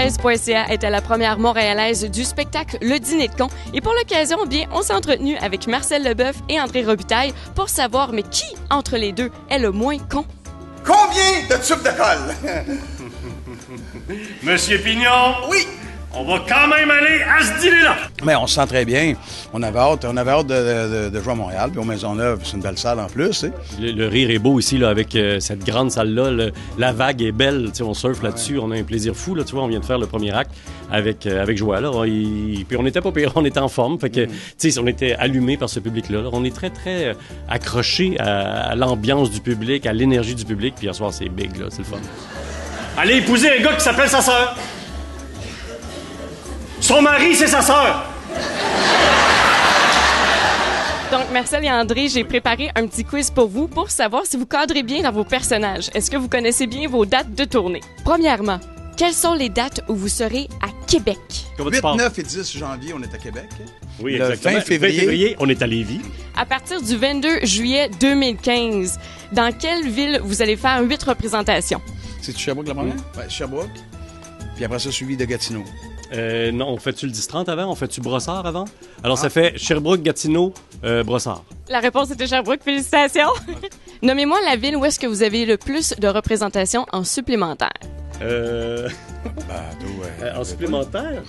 montréalaise.ca était la première montréalaise du spectacle Le Dîner de con. Et pour l'occasion, bien, on s'est entretenu avec Marcel Leboeuf et André Robitaille pour savoir, mais qui, entre les deux, est le moins con? Combien de tubes de colle? Monsieur Pignon! Oui! On va quand même aller à ce dîner-là! Mais on se sent très bien. On avait hâte de jouer à Montréal. Puis au Maisonneuve, c'est une belle salle en plus. Tu sais. Le rire est beau ici, là, avec cette grande salle-là. La vague est belle. Tu sais, on surfe là-dessus. On a un plaisir fou. Là, tu vois, on vient de faire le premier acte avec Joël. Là. Puis on était pas pire. On était en forme. Fait que, tu sais, on était allumés par ce public-là. Là. On est très, très accrochés à l'ambiance du public, à l'énergie du public. Puis hier soir, c'est big. Là. C'est le fun. Allez épouser un gars qui s'appelle sa sœur! Son mari, c'est sa sœur! Donc, Marcel et André, j'ai préparé un petit quiz pour vous pour savoir si vous cadrez bien dans vos personnages. Est-ce que vous connaissez bien vos dates de tournée? Premièrement, quelles sont les dates où vous serez à Québec? 8, 9 et 10 janvier, on est à Québec. Oui, le exactement. 20 février, on est à Lévis. À partir du 22 juillet 2015, dans quelle ville vous allez faire 8 représentations? C'est-tu Sherbrooke la première? Oui, Sherbrooke. Puis après ça, suivi de Gatineau. Non, on fait-tu le 10-30 avant? On fait-tu Brossard avant? Alors, ça fait Sherbrooke, Gatineau, Brossard. La réponse était Sherbrooke. Félicitations! Nommez-moi la ville où est-ce que vous avez le plus de représentations en supplémentaire. En supplémentaire?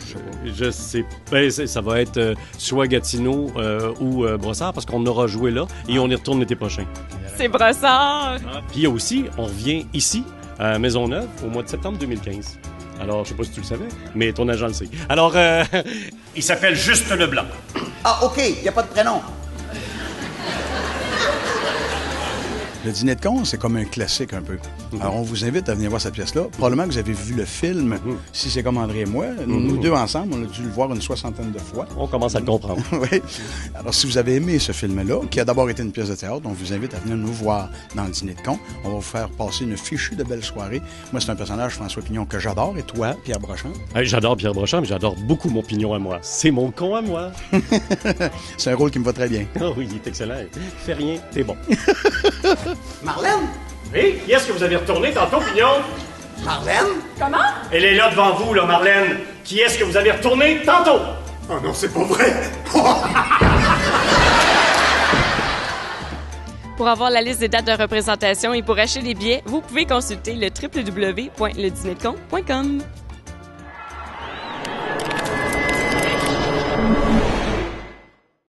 Je sais pas. Ça va être soit Gatineau ou Brossard, parce qu'on aura joué là et on y retourne l'été prochain. C'est Brossard! Puis il y a aussi, on revient ici, à Maisonneuve, au mois de septembre 2015. Alors, je sais pas si tu le savais, mais ton agent le sait. Alors, il s'appelle Juste Leblanc. Ah, OK, il n'y a pas de prénom. Le Dîner de con, c'est comme un classique un peu. Alors, on vous invite à venir voir cette pièce-là. Probablement que vous avez vu le film, si c'est comme André et moi. Nous deux ensemble, on a dû le voir une 60aine de fois. on commence à le comprendre. Oui. Alors, si vous avez aimé ce film-là, qui a d'abord été une pièce de théâtre, on vous invite à venir nous voir dans le Dîner de con. On va vous faire passer une fichue de belle soirée. Moi, c'est un personnage, François Pignon, que j'adore. Et toi, Pierre Brochand? J'adore Pierre Brochand, mais j'adore beaucoup mon Pignon à moi. C'est mon con à moi. C'est un rôle qui me va très bien. Ah oui, il est excellent. Fais rien, t'es bon. Marlène? Oui? Qui est-ce que vous avez retourné tantôt, Pignon? Marlène? Comment? Elle est là devant vous, là, Marlène. Qui est-ce que vous avez retourné tantôt? Oh non, c'est pas vrai! Pour avoir la liste des dates de représentation et pour acheter des billets, vous pouvez consulter le www.ledînerdecon.com.